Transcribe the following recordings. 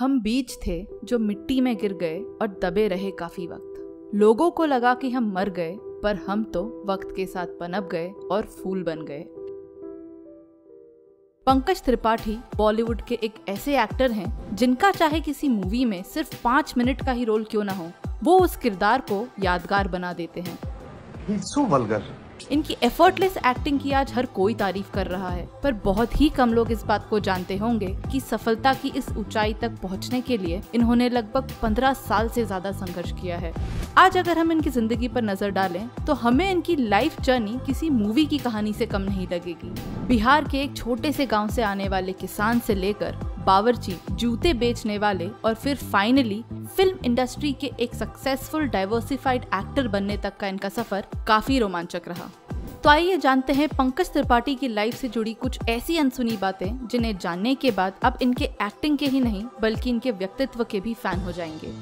हम बीज थे जो मिट्टी में गिर गए और दबे रहे काफी वक्त। लोगों को लगा कि हम मर गए, पर हम तो वक्त के साथ पनप गए और फूल बन गए। पंकज त्रिपाठी बॉलीवुड के एक ऐसे एक्टर हैं जिनका चाहे किसी मूवी में सिर्फ 5 मिनट का ही रोल क्यों ना हो, वो उस किरदार को यादगार बना देते हैं। He's so vulgar. इनकी एफर्टलेस एक्टिंग की आज हर कोई तारीफ कर रहा है, पर बहुत ही कम लोग इस बात को जानते होंगे कि सफलता की इस ऊंचाई तक पहुंचने के लिए इन्होंने लगभग 15 साल से ज्यादा संघर्ष किया है। आज अगर हम इनकी जिंदगी पर नजर डालें तो हमें इनकी लाइफ जर्नी किसी मूवी की कहानी से कम नहीं लगेगी। बिहार के एक छोटे से गाँव से आने वाले किसान से लेकर बावर्ची, जूते बेचने वाले और फिर फाइनली फिल्म इंडस्ट्री के एक सक्सेसफुल डाइवर्सिफाइड एक्टर बनने तक का इनका सफर काफी रोमांचक रहा। तो आइए जानते हैं पंकज त्रिपाठी की लाइफ से जुड़ी कुछ ऐसी अनसुनी बातें जिन्हें जानने के बाद अब इनके एक्टिंग के ही नहीं बल्कि इनके व्यक्तित्व के भी फैन हो जाएंगे।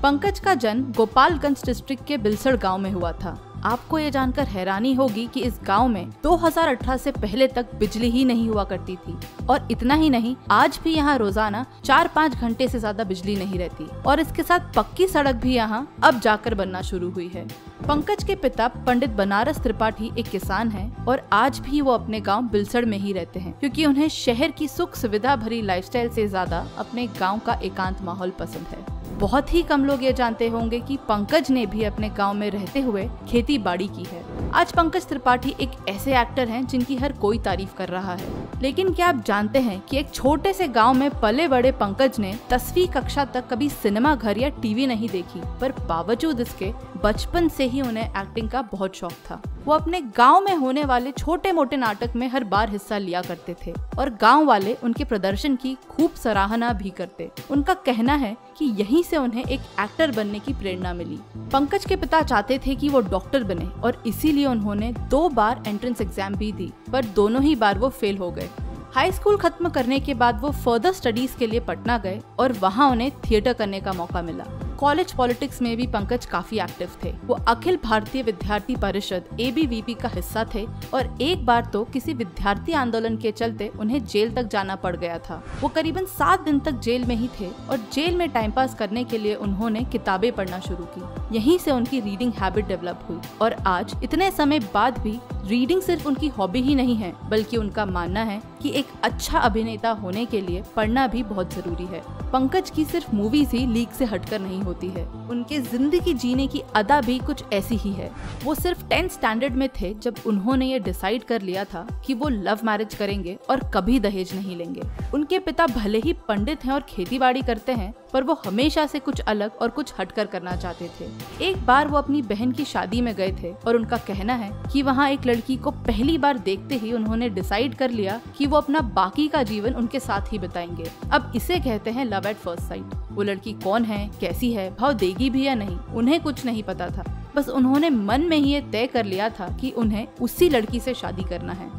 पंकज का जन्म गोपालगंज डिस्ट्रिक्ट के बिलसड़ गांव में हुआ था। आपको ये जानकर हैरानी होगी कि इस गांव में 2018 से पहले तक बिजली ही नहीं हुआ करती थी, और इतना ही नहीं, आज भी यहाँ रोजाना 4-5 घंटे से ज्यादा बिजली नहीं रहती, और इसके साथ पक्की सड़क भी यहाँ अब जाकर बनना शुरू हुई है। पंकज के पिता पंडित बनारस त्रिपाठी एक किसान हैं और आज भी वो अपने गांव बिलसड़ में ही रहते हैं, क्योंकि उन्हें शहर की सुख सुविधा भरी लाइफस्टाइल से ज्यादा अपने गाँव का एकांत माहौल पसंद है। बहुत ही कम लोग ये जानते होंगे कि पंकज ने भी अपने गांव में रहते हुए खेती बाड़ी की है। आज पंकज त्रिपाठी एक ऐसे एक्टर हैं जिनकी हर कोई तारीफ कर रहा है, लेकिन क्या आप जानते हैं कि एक छोटे से गांव में पले बड़े पंकज ने 10वीं कक्षा तक कभी सिनेमा घर या टीवी नहीं देखी, पर बावजूद इसके बचपन से ही उन्हें एक्टिंग का बहुत शौक था। वो अपने गांव में होने वाले छोटे मोटे नाटक में हर बार हिस्सा लिया करते थे और गांव वाले उनके प्रदर्शन की खूब सराहना भी करते। उनका कहना है कि यहीं से उन्हें एक एक्टर बनने की प्रेरणा मिली। पंकज के पिता चाहते थे कि वो डॉक्टर बने और इसीलिए उन्होंने 2 बार एंट्रेंस एग्जाम भी दी, पर दोनों ही बार वो फेल हो गए। हाई स्कूल खत्म करने के बाद वो फर्दर स्टडीज के लिए पटना गए और वहाँ उन्हें थिएटर करने का मौका मिला। कॉलेज पॉलिटिक्स में भी पंकज काफी एक्टिव थे। वो अखिल भारतीय विद्यार्थी परिषद ABVP का हिस्सा थे और एक बार तो किसी विद्यार्थी आंदोलन के चलते उन्हें जेल तक जाना पड़ गया था। वो करीबन 7 दिन तक जेल में ही थे और जेल में टाइम पास करने के लिए उन्होंने किताबें पढ़ना शुरू की। यहीं से उनकी रीडिंग हैबिट डेवलप हुई और आज इतने समय बाद भी रीडिंग सिर्फ उनकी हॉबी ही नहीं है, बल्कि उनका मानना है कि एक अच्छा अभिनेता होने के लिए पढ़ना भी बहुत जरूरी है। पंकज की सिर्फ मूवीज ही लीक से हटकर नहीं होती है, उनके जिंदगी जीने की अदा भी कुछ ऐसी ही है। वो सिर्फ 10th स्टैंडर्ड में थे जब उन्होंने ये डिसाइड कर लिया था कि वो लव मैरिज करेंगे और कभी दहेज नहीं लेंगे। उनके पिता भले ही पंडित हैं और खेतीबाड़ी करते हैं, पर वो हमेशा से कुछ अलग और कुछ हटकर करना चाहते थे। एक बार वो अपनी बहन की शादी में गए थे और उनका कहना है कि वहाँ एक लड़की को पहली बार देखते ही उन्होंने डिसाइड कर लिया कि वो अपना बाकी का जीवन उनके साथ ही बिताएंगे। अब इसे कहते हैं लव एट फर्स्ट साइट। वो लड़की कौन है, कैसी है, भाव देगी भी या नहीं, उन्हें कुछ नहीं पता था। बस उन्होंने मन में ही ये तय कर लिया था कि उन्हें उसी लड़की से शादी करना है।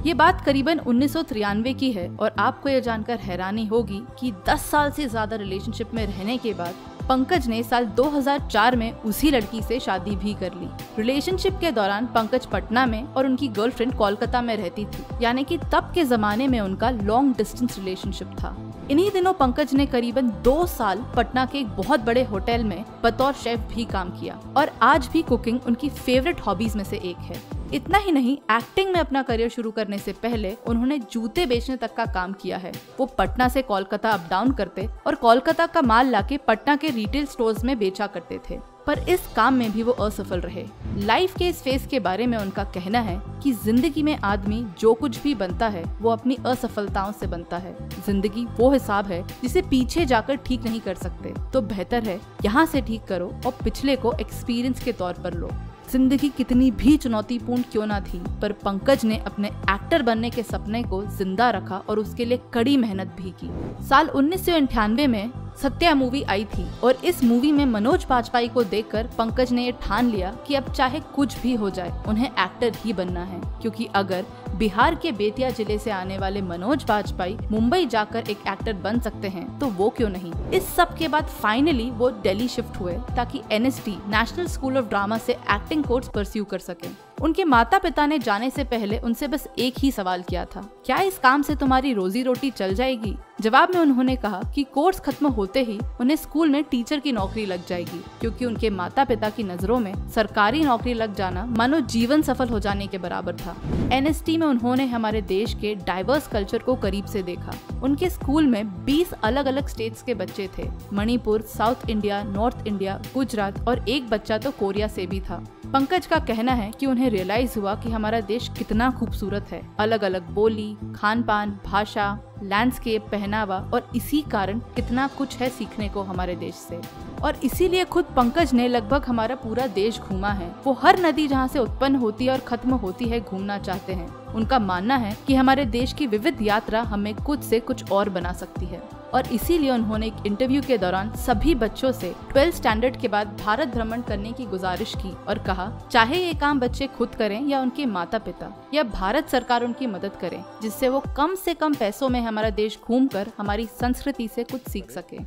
ये बात करीबन 1993 की है और आपको ये जानकर हैरानी होगी कि 10 साल से ज्यादा रिलेशनशिप में रहने के बाद पंकज ने साल 2004 में उसी लड़की से शादी भी कर ली। रिलेशनशिप के दौरान पंकज पटना में और उनकी गर्लफ्रेंड कोलकाता में रहती थी, यानी कि तब के जमाने में उनका लॉन्ग डिस्टेंस रिलेशनशिप था। इन्हीं दिनों पंकज ने करीबन 2 साल पटना के एक बहुत बड़े होटल में बतौर शेफ भी काम किया और आज भी कुकिंग उनकी फेवरेट हॉबीज में से एक है। इतना ही नहीं, एक्टिंग में अपना करियर शुरू करने से पहले उन्होंने जूते बेचने तक का काम किया है। वो पटना से कोलकाता अप डाउन करते और कोलकाता का माल लाके पटना के रिटेल स्टोर्स में बेचा करते थे, पर इस काम में भी वो असफल रहे। लाइफ के इस फेज के बारे में उनका कहना है कि जिंदगी में आदमी जो कुछ भी बनता है वो अपनी असफलताओं से बनता है। जिंदगी वो हिसाब है जिसे पीछे जाकर ठीक नहीं कर सकते, तो बेहतर है यहाँ से ठीक करो और पिछले को एक्सपीरियंस के तौर पर लो। जिंदगी कितनी भी चुनौतीपूर्ण क्यों ना थी, पर पंकज ने अपने एक्टर बनने के सपने को जिंदा रखा और उसके लिए कड़ी मेहनत भी की। साल 1998 में सत्या मूवी आई थी और इस मूवी में मनोज बाजपेयी को देखकर पंकज ने ये ठान लिया कि अब चाहे कुछ भी हो जाए उन्हें एक्टर ही बनना है, क्योंकि अगर बिहार के बेतिया जिले से आने वाले मनोज बाजपेयी मुंबई जाकर एक एक्टर बन सकते हैं तो वो क्यों नहीं। इस सब के बाद फाइनली वो दिल्ली शिफ्ट हुए ताकि NSD national school of drama से एक्टिंग कोर्स परस्यू कर सकें। उनके माता पिता ने जाने से पहले उनसे बस एक ही सवाल किया था, क्या इस काम से तुम्हारी रोजी रोटी चल जाएगी? जवाब में उन्होंने कहा कि कोर्स खत्म होते ही उन्हें स्कूल में टीचर की नौकरी लग जाएगी, क्योंकि उनके माता पिता की नजरों में सरकारी नौकरी लग जाना मानो जीवन सफल हो जाने के बराबर था। NST में उन्होंने हमारे देश के डाइवर्स कल्चर को करीब से देखा। उनके स्कूल में 20 अलग अलग स्टेट्स के बच्चे थे, Manipur, south India, north India, Gujarat और एक बच्चा तो कोरिया से भी था। पंकज का कहना है कि उन्हें रियलाइज हुआ कि हमारा देश कितना खूबसूरत है, अलग अलग बोली, खान पान, भाषा, लैंडस्केप, पहनावा, और इसी कारण कितना कुछ है सीखने को हमारे देश से। और इसीलिए खुद पंकज ने लगभग हमारा पूरा देश घूमा है। वो हर नदी जहाँ से उत्पन्न होती है और खत्म होती है घूमना चाहते हैं। उनका मानना है कि हमारे देश की विविध यात्रा हमें कुछ से कुछ और बना सकती है, और इसीलिए उन्होंने एक इंटरव्यू के दौरान सभी बच्चों से 12th स्टैंडर्ड के बाद भारत भ्रमण करने की गुजारिश की और कहा, चाहे ये काम बच्चे खुद करें या उनके माता पिता या भारत सरकार उनकी मदद करे, जिससे वो कम से कम पैसों में हमारा देश घूमकर हमारी संस्कृति से कुछ सीख सके।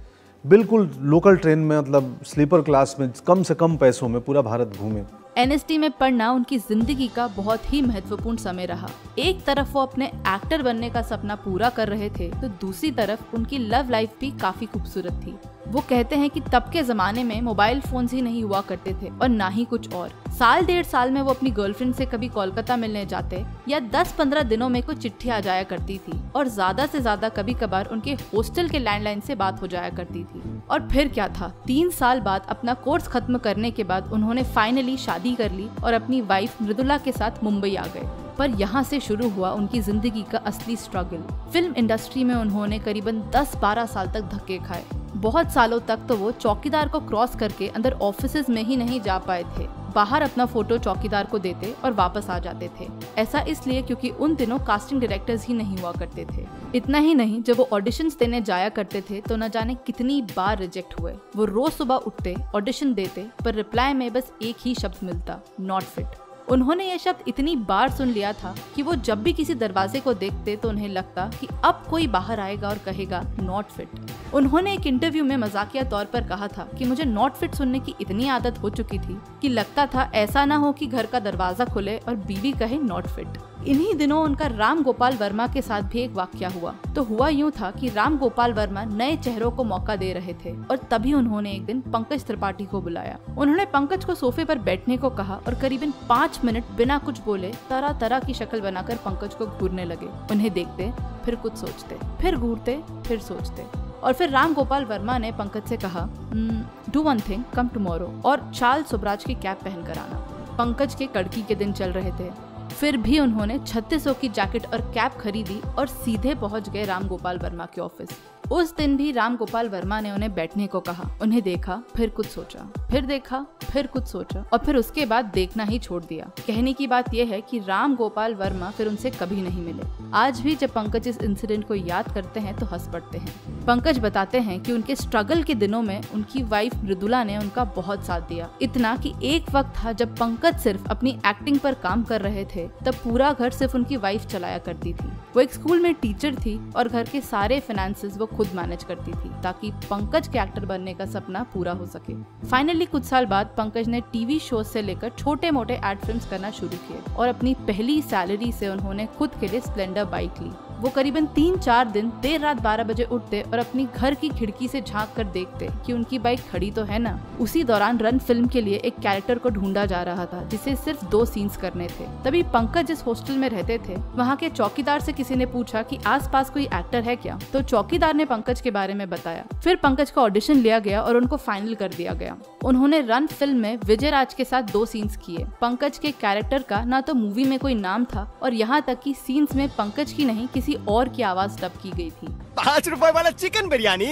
बिल्कुल लोकल ट्रेन में, मतलब स्लीपर क्लास में, कम से कम पैसों में पूरा भारत घूमे। NST में पढ़ना उनकी जिंदगी का बहुत ही महत्वपूर्ण समय रहा। एक तरफ वो अपने एक्टर बनने का सपना पूरा कर रहे थे, तो दूसरी तरफ उनकी लव लाइफ भी काफी खूबसूरत थी। वो कहते हैं कि तब के जमाने में मोबाइल फोन्स ही नहीं हुआ करते थे और ना ही कुछ और। साल 1.5 साल में वो अपनी गर्लफ्रेंड से कभी कोलकाता मिलने जाते या 10-15 दिनों में कोई चिट्ठी आ जाया करती थी, और ज्यादा से ज्यादा कभी कभार उनके हॉस्टल के लैंडलाइन से बात हो जाया करती थी। और फिर क्या था, 3 साल बाद अपना कोर्स खत्म करने के बाद उन्होंने फाइनली शादी कर ली और अपनी वाइफ मृदुला के साथ मुंबई आ गए। पर यहाँ से शुरू हुआ उनकी जिंदगी का असली स्ट्रगल। फिल्म इंडस्ट्री में उन्होंने करीबन 10-12 साल तक धक्के खाए। बहुत सालों तक तो वो चौकीदार को क्रॉस करके अंदर ऑफिसेज में ही नहीं जा पाए थे। बाहर अपना फोटो चौकीदार को देते और वापस आ जाते थे। ऐसा इसलिए क्योंकि उन दिनों कास्टिंग डायरेक्टर्स ही नहीं हुआ करते थे। इतना ही नहीं, जब वो ऑडिशंस देने जाया करते थे तो न जाने कितनी बार रिजेक्ट हुए। वो रोज सुबह उठते, ऑडिशन देते, पर रिप्लाई में बस एक ही शब्द मिलता, नॉट फिट। उन्होंने ये शब्द इतनी बार सुन लिया था कि वो जब भी किसी दरवाजे को देखते तो उन्हें लगता कि अब कोई बाहर आएगा और कहेगा नॉट फिट। उन्होंने एक इंटरव्यू में मजाकिया तौर पर कहा था कि मुझे नॉट फिट सुनने की इतनी आदत हो चुकी थी कि लगता था ऐसा ना हो कि घर का दरवाजा खुले और बीवी कहे नॉट फिट। इन्हीं दिनों उनका राम गोपाल वर्मा के साथ भी एक वाकया हुआ। तो हुआ यूं था कि राम गोपाल वर्मा नए चेहरों को मौका दे रहे थे, और तभी उन्होंने एक दिन पंकज त्रिपाठी को बुलाया। उन्होंने पंकज को सोफे पर बैठने को कहा और करीबन 5 मिनट बिना कुछ बोले तरह तरह की शक्ल बनाकर पंकज को घूरने लगे। उन्हें देखते, फिर कुछ सोचते, फिर घूरते, फिर सोचते, और फिर राम गोपाल वर्मा ने पंकज से कहा, do one thing, come tomorrow, और चार्ल्स सुब्राज की कैप पहनकर आना। पंकज के कड़की के दिन चल रहे थे, फिर भी उन्होंने 3600 की जैकेट और कैप खरीदी और सीधे पहुंच गए राम गोपाल वर्मा के ऑफिस। उस दिन भी राम गोपाल वर्मा ने उन्हें बैठने को कहा। उन्हें देखा, फिर कुछ सोचा, फिर देखा, फिर कुछ सोचा, और फिर उसके बाद देखना ही छोड़ दिया। कहने की बात यह है कि राम गोपाल वर्मा फिर उनसे कभी नहीं मिले। आज भी जब पंकज इस इंसिडेंट को याद करते हैं तो हंस पड़ते हैं। पंकज बताते हैं कि उनके स्ट्रगल के दिनों में उनकी वाइफ मृदुला ने उनका बहुत साथ दिया। इतना कि एक वक्त था जब पंकज सिर्फ अपनी एक्टिंग पर काम कर रहे थे, तब पूरा घर सिर्फ उनकी वाइफ चलाया करती थी। वो एक स्कूल में टीचर थी और घर के सारे फाइनेंसेस वो खुद मैनेज करती थी, ताकि पंकज के एक्टर बनने का सपना पूरा हो सके। फाइनली कुछ साल बाद पंकज ने टीवी शो से लेकर छोटे मोटे एड फिल्म्स करना शुरू किए, और अपनी पहली सैलरी से उन्होंने खुद के लिए स्प्लेंडर बाइक ली। वो करीबन 3-4 दिन देर रात 12 बजे उठते और अपनी घर की खिड़की से झांक कर देखते कि उनकी बाइक खड़ी तो है ना। उसी दौरान रन फिल्म के लिए एक कैरेक्टर को ढूंढा जा रहा था जिसे सिर्फ 2 सीन्स करने थे। तभी पंकज जिस हॉस्टल में रहते थे वहाँ के चौकीदार से किसी ने पूछा कि आसपास कोई एक्टर है क्या, तो चौकीदार ने पंकज के बारे में बताया। फिर पंकज का ऑडिशन लिया गया और उनको फाइनल कर दिया गया। उन्होंने रन फिल्म में विजय राज के साथ 2 सीन्स किए। पंकज के कैरेक्टर का ना तो मूवी में कोई नाम था, और यहाँ तक कि सीन्स में पंकज की नहीं किसी और की आवाज डब की गई थी। 5 रुपए वाला चिकन बिरयानी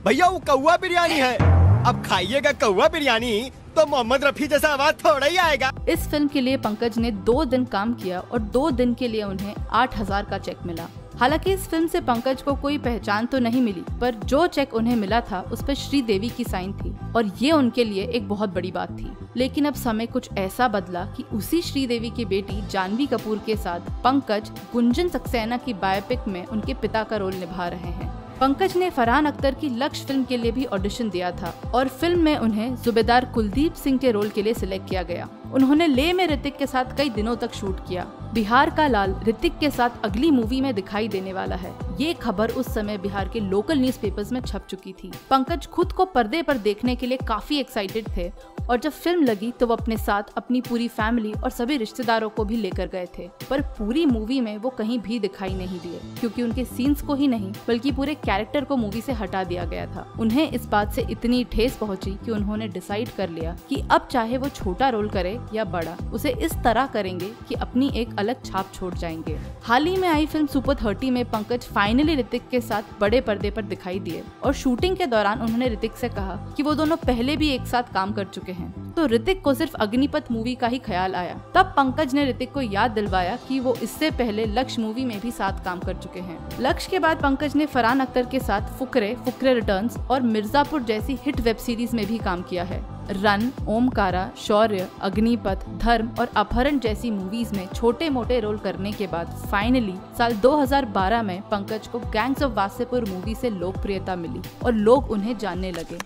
भैया, वो कौवा बिरयानी है। अब खाइएगा कौवा बिरयानी तो मोहम्मद रफी जैसा आवाज थोड़ा ही आएगा। इस फिल्म के लिए पंकज ने 2 दिन काम किया और 2 दिन के लिए उन्हें 8000 का चेक मिला। हालांकि इस फिल्म से पंकज को कोई पहचान तो नहीं मिली, पर जो चेक उन्हें मिला था उस पर श्रीदेवी की साइन थी, और ये उनके लिए एक बहुत बड़ी बात थी। लेकिन अब समय कुछ ऐसा बदला कि उसी श्रीदेवी की बेटी जानवी कपूर के साथ पंकज गुंजन सक्सेना की बायोपिक में उनके पिता का रोल निभा रहे हैं। पंकज ने फरहान अख्तर की लक्ष्य फिल्म के लिए भी ऑडिशन दिया था, और फिल्म में उन्हें सूबेदार कुलदीप सिंह के रोल के लिए सिलेक्ट किया गया। उन्होंने ले में ऋतिक के साथ कई दिनों तक शूट किया। बिहार का लाल ऋतिक के साथ अगली मूवी में दिखाई देने वाला है। ये खबर उस समय बिहार के लोकल न्यूज़पेपर्स में छप चुकी थी। पंकज खुद को पर्दे पर देखने के लिए काफी एक्साइटेड थे और जब फिल्म लगी तो वो अपने साथ अपनी पूरी फैमिली और सभी रिश्तेदारों को भी लेकर गए थे। पर पूरी मूवी में वो कहीं भी दिखाई नहीं दिए, क्योंकि उनके सीन्स को ही नहीं बल्कि पूरे कैरेक्टर को मूवी से हटा दिया गया था। उन्हें इस बात से इतनी ठेस पहुंची कि उन्होंने डिसाइड कर लिया कि अब चाहे वो छोटा रोल करे या बड़ा, उसे इस तरह करेंगे कि अपनी एक अलग छाप छोड़ जाएंगे। हाल ही में आई फिल्म सुपर 30 में पंकज फाइनली ऋतिक के साथ बड़े पर्दे पर दिखाई दिए और शूटिंग के दौरान उन्होंने ऋतिक से कहा कि वो दोनों पहले भी एक साथ काम कर चुके हैं। तो ऋतिक को सिर्फ अग्निपथ मूवी का ही ख्याल आया। तब पंकज ने ऋतिक को याद दिलवाया कि वो इससे पहले लक्ष्य मूवी में भी साथ काम कर चुके हैं। लक्ष्य के बाद पंकज ने फरहान अख्तर के साथ फुकरे रिटर्न्स और मिर्जापुर जैसी हिट वेब सीरीज में भी काम किया है। रन, ओमकारा, शौर्य, अग्निपथ, धर्म और अपहरण जैसी मूवीज में छोटे मोटे रोल करने के बाद फाइनली साल 2012 में पंकज को गैंग्स ऑफ वासेपुर मूवी से लोकप्रियता मिली और लोग उन्हें जानने लगे।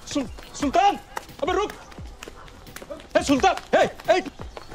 सुल्तान, अबे रुक! सुल्तान,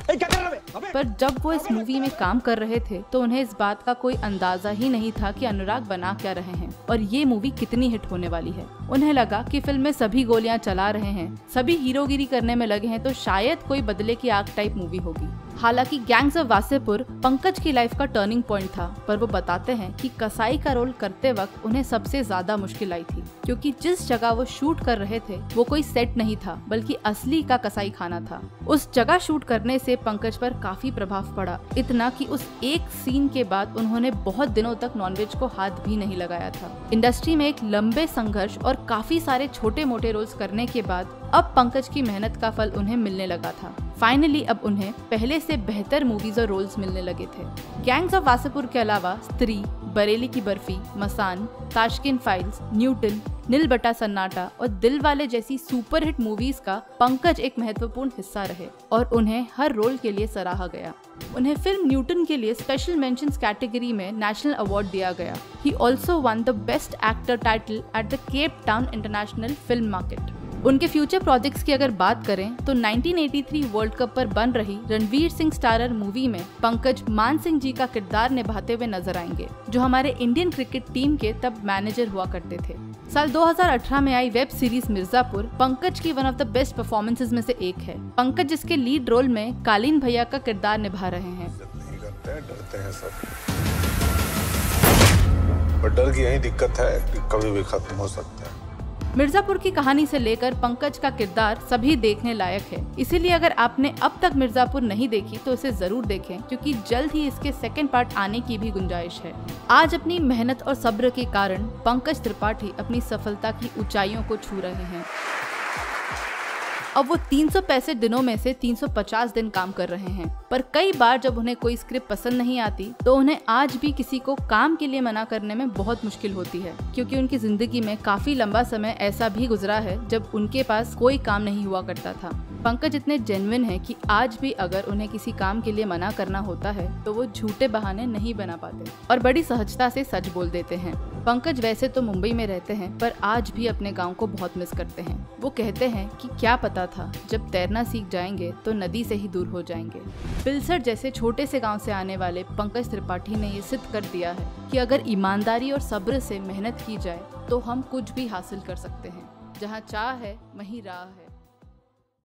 क्या कर रहा है? पर जब वो इस मूवी में काम कर रहे थे तो उन्हें इस बात का कोई अंदाजा ही नहीं था कि अनुराग बना क्या रहे हैं और ये मूवी कितनी हिट होने वाली है। उन्हें लगा कि फिल्म में सभी गोलियां चला रहे हैं, सभी हीरोगिरी करने में लगे हैं, तो शायद कोई बदले की आग टाइप मूवी होगी। हालांकि गैंग्स ऑफ वासेपुर पंकज की लाइफ का टर्निंग पॉइंट था, पर वो बताते हैं कि कसाई का रोल करते वक्त उन्हें सबसे ज्यादा मुश्किल आई थी, क्योंकि जिस जगह वो शूट कर रहे थे वो कोई सेट नहीं था बल्कि असली का कसाई खाना था। उस जगह शूट करने से पंकज पर काफी प्रभाव पड़ा, इतना कि उस एक सीन के बाद उन्होंने बहुत दिनों तक नॉनवेज को हाथ भी नहीं लगाया था। इंडस्ट्री में एक लंबे संघर्ष और काफी सारे छोटे मोटे रोल्स करने के बाद अब पंकज की मेहनत का फल उन्हें मिलने लगा था। फाइनली अब उन्हें पहले से बेहतर मूवीज और रोल्स मिलने लगे थे। गैंग्स ऑफ वासेपुर के अलावा स्त्री, बरेली की बर्फी, मसान, ताशकंद फाइल्स, न्यूटन, नील बटा सन्नाटा और दिलवाले जैसी सुपरहिट मूवीज का पंकज एक महत्वपूर्ण हिस्सा रहे और उन्हें हर रोल के लिए सराहा गया। उन्हें फिल्म न्यूटन के लिए स्पेशल मेंशंस कैटेगरी में नेशनल अवार्ड दिया गया। He also one the best actor title at the Cape Town international film market. उनके फ्यूचर प्रोजेक्ट्स की अगर बात करें तो 1983 वर्ल्ड कप पर बन रही रणवीर सिंह स्टारर मूवी में पंकज मान सिंह जी का किरदार निभाते हुए नजर आएंगे, जो हमारे इंडियन क्रिकेट टीम के तब मैनेजर हुआ करते थे। साल 2018 में आई वेब सीरीज मिर्जापुर पंकज की one of the best performances में से एक है। पंकज जिसके लीड रोल में कालीन भैया का किरदार निभा रहे हैं। डरते हैं सब, पर डर की यही दिक्कत है कि कभी भी खत्म हो सकता है। मिर्जापुर की कहानी से लेकर पंकज का किरदार सभी देखने लायक है, इसीलिए अगर आपने अब तक मिर्जापुर नहीं देखी तो इसे जरूर देखें, क्योंकि जल्द ही इसके सेकंड पार्ट आने की भी गुंजाइश है। आज अपनी मेहनत और सब्र के कारण पंकज त्रिपाठी अपनी सफलता की ऊंचाइयों को छू रहे हैं। अब वो 365 दिनों में से 350 दिन काम कर रहे हैं, पर कई बार जब उन्हें कोई स्क्रिप्ट पसंद नहीं आती तो उन्हें आज भी किसी को काम के लिए मना करने में बहुत मुश्किल होती है, क्योंकि उनकी जिंदगी में काफी लंबा समय ऐसा भी गुजरा है जब उनके पास कोई काम नहीं हुआ करता था। पंकज इतने जेन्युइन है कि आज भी अगर उन्हें किसी काम के लिए मना करना होता है तो वो झूठे बहाने नहीं बना पाते और बड़ी सहजता से सच बोल देते हैं। पंकज वैसे तो मुंबई में रहते हैं, पर आज भी अपने गांव को बहुत मिस करते हैं। वो कहते हैं कि क्या पता था जब तैरना सीख जाएंगे तो नदी से ही दूर हो जाएंगे। पिलसर जैसे छोटे से गांव से आने वाले पंकज त्रिपाठी ने ये सिद्ध कर दिया है कि अगर ईमानदारी और सब्र से मेहनत की जाए तो हम कुछ भी हासिल कर सकते हैं। जहाँ चाह है वहीं राह है।